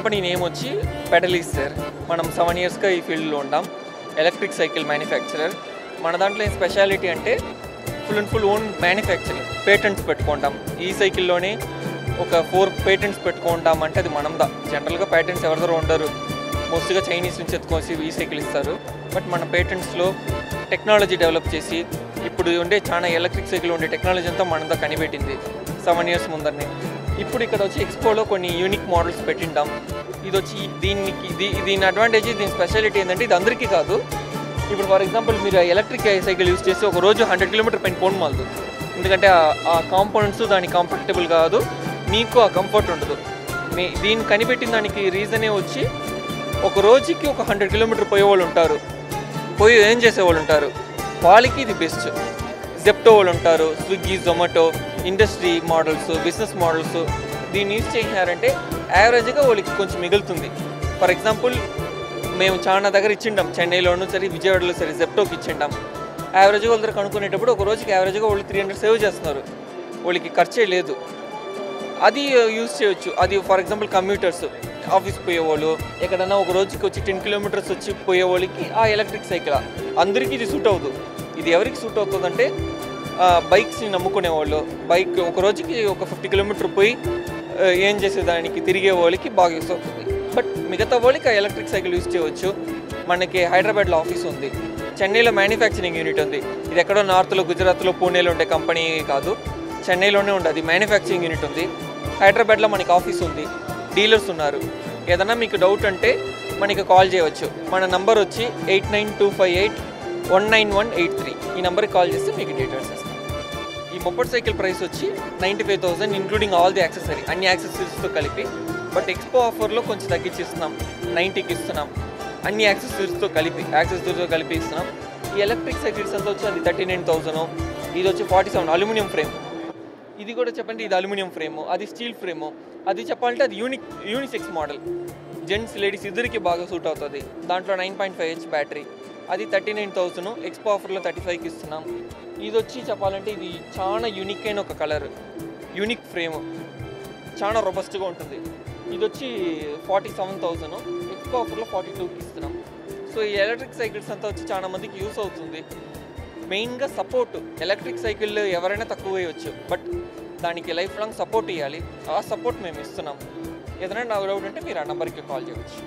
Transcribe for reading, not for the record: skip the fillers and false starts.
Company name వచ్చి పెడలీస్ sir. మనం 7 ఇయర్స్గా ఈ ఫీల్డ్లో ఉంటాం. Electric cycle manufacturer. మన దాంట్లో ఏం స్పెషాలిటీ అంటే full and full own manufacturing. Patents పెట్టుకుంటాం. ఈ సైకిల్లోనే ఒక 4 పేటెంట్స్ పెట్టుకుంటాం అంటే అది మనందా. జనరల్గా పేటెంట్స్ ఎవరి దగ్గర ఉండరు, మోస్ట్గా చైనీస్ నుంచి ఎత్తుకోసి ఈ సైకిల్ ఇస్తారు. బట్ మన పేటెంట్స్లో టెక్నాలజీ డెవలప్ చేసి ఇప్పుడు ఉండే చాలా ఎలక్ట్రిక్ సైకిల్ ఉండే టెక్నాలజీ అంతా మనందా కనిపెట్టింది 7 ఇయర్స్ ముందరనే. ఇప్పుడు ఇక్కడ వచ్చి ఎక్స్పోలో కొన్ని యూనిక్ మోడల్స్ పెట్టింటాం. ఇది వచ్చి దీని అడ్వాంటేజ్, దీని స్పెషాలిటీ ఏంటంటే ఇది అందరికీ కాదు. ఇప్పుడు ఫర్ ఎగ్జాంపుల్ మీరు ఎలక్ట్రిక్ సైకిల్ యూస్ చేసి ఒక రోజు 100 కిలోమీటర్ పైన పోను మాలదు. ఎందుకంటే ఆ కాంపోనెంట్స్ దానికి కంఫర్టబుల్ కాదు, మీకు ఆ కంఫర్ట్ ఉండదు. దీన్ని కనిపెట్టిన దానికి రీజనే వచ్చి ఒక రోజుకి ఒక 100 కిలోమీటర్ పోయేవాళ్ళు ఉంటారు, పోయి ఏం చేసేవాళ్ళు ఉంటారు, వాళ్ళకి ఇది బెస్ట్. జెప్టో వాళ్ళు ఉంటారు, Swiggy, Zomato, industry models, business models దీన్ని యూజ్ చేసినారంటే యావరేజ్గా వాళ్ళకి కొంచెం మిగులుతుంది. ఫర్ ఎగ్జాంపుల్ మేము చాలా దగ్గర ఇచ్చిండాం, చెన్నైలోనూ సరే విజయవాడలో సరే జెప్టోకి ఇచ్చిండాం. యావరేజ్గా వాళ్ళ దగ్గర కనుక్కునేటప్పుడు ఒక రోజుకి యావరేజ్గా వాళ్ళు 300 సేవ్ చేస్తున్నారు, వాళ్ళకి ఖర్చే లేదు. అది యూజ్ చేయొచ్చు. అది ఫర్ ఎగ్జాంపుల్ కమ్యూటర్స్, ఆఫీస్ పోయేవాళ్ళు, ఎక్కడైనా ఒక రోజుకి వచ్చి 10 కిలోమీటర్స్ వచ్చి పోయేవాళ్ళకి ఆ ఎలక్ట్రిక్ సైకిల్ అందరికీ ఇది సూట్ అవుతుంది. ఇది ఎవరికి సూట్ అవుతుందంటే బైక్స్ని నమ్ముకునేవాళ్ళు, బైక్ ఒక రోజుకి ఒక 50 కిలోమీటర్ పోయి ఏం చేసేదానికి తిరిగే వాళ్ళకి బాగా యూస్ అవుతుంది. బట్ మిగతా వాళ్ళకి ఆ ఎలక్ట్రిక్ సైకిల్ యూజ్ చేయవచ్చు. మనకి హైదరాబాద్లో ఆఫీస్ ఉంది, చెన్నైలో మ్యానుఫ్యాక్చరింగ్ యూనిట్ ఉంది. ఇది ఎక్కడో నార్త్లో, గుజరాత్లో, పూణేలో ఉండే కంపెనీ కాదు, చెన్నైలోనే ఉండదు. మ్యానుఫ్యాక్చరింగ్ యూనిట్ ఉంది. హైదరాబాద్లో మనకి ఆఫీస్ ఉంది, డీలర్స్ ఉన్నారు. ఏదైనా మీకు డౌట్ అంటే మనకి కాల్ చేయవచ్చు. మన నంబర్ వచ్చి 8925819183. ఈ నెంబర్కి కాల్ చేస్తే మీకు డీటెయిల్స్ ఇస్తాం. ఈ మొప్పట్ సైకిల్ ప్రైస్ వచ్చి 95,000 ఇంక్లూడింగ్ ఆల్ ది యాక్సెసరీ, అన్ని యాక్సెసరీస్తో కలిపి. బట్ ఎక్స్పో ఆఫర్లో కొంచెం తగ్గించి ఇస్తున్నాం, 90కి ఇస్తున్నాం. అన్ని యాక్సెసరీస్తో కలిపి ఇస్తున్నాం. ఈ ఎలక్ట్రిక్ సైకిల్స్ అంతా వచ్చి అది 39,000. ఇది వచ్చి 47 అల్యూమినియం ఫ్రేమ్. ఇది కూడా చెప్పండి, ఇది అల్యూమినియం ఫ్రేము, అది స్టీల్ ఫ్రేము. అది చెప్పాలంటే అది యూనిసెక్స్ మోడల్, జెంట్స్ లేడీస్ ఇద్దరికి బాగా సూట్ అవుతుంది. దాంట్లో 9.5H బ్యాటరీ. అది 39,000. ఎక్స్పో ఆఫర్లో 35కి ఇస్తున్నాం. ఇది వచ్చి చెప్పాలంటే ఇది చాలా యూనిక్ అయిన ఒక కలర్, యూనిక్ ఫ్రేమ్, చాలా రొబస్ట్గా ఉంటుంది. ఇది వచ్చి 47,000. ఎక్స్పో ఆఫర్లో 42కి ఇస్తున్నాం. సో ఈ ఎలక్ట్రిక్ సైకిల్స్ అంతా వచ్చి చాలా మందికి యూస్ అవుతుంది. మెయిన్గా సపోర్ట్, ఎలక్ట్రిక్ సైకిల్ ఎవరైనా తక్కువ వేయవచ్చు, బట్ దానికి లైఫ్ లాంగ్ సపోర్ట్ ఇవ్వాలి. ఆ సపోర్ట్ మేము ఇస్తున్నాం. ఏదైనా డౌట్ ఉంటే మీరు ఆ నెంబర్కి కాల్ చేయవచ్చు.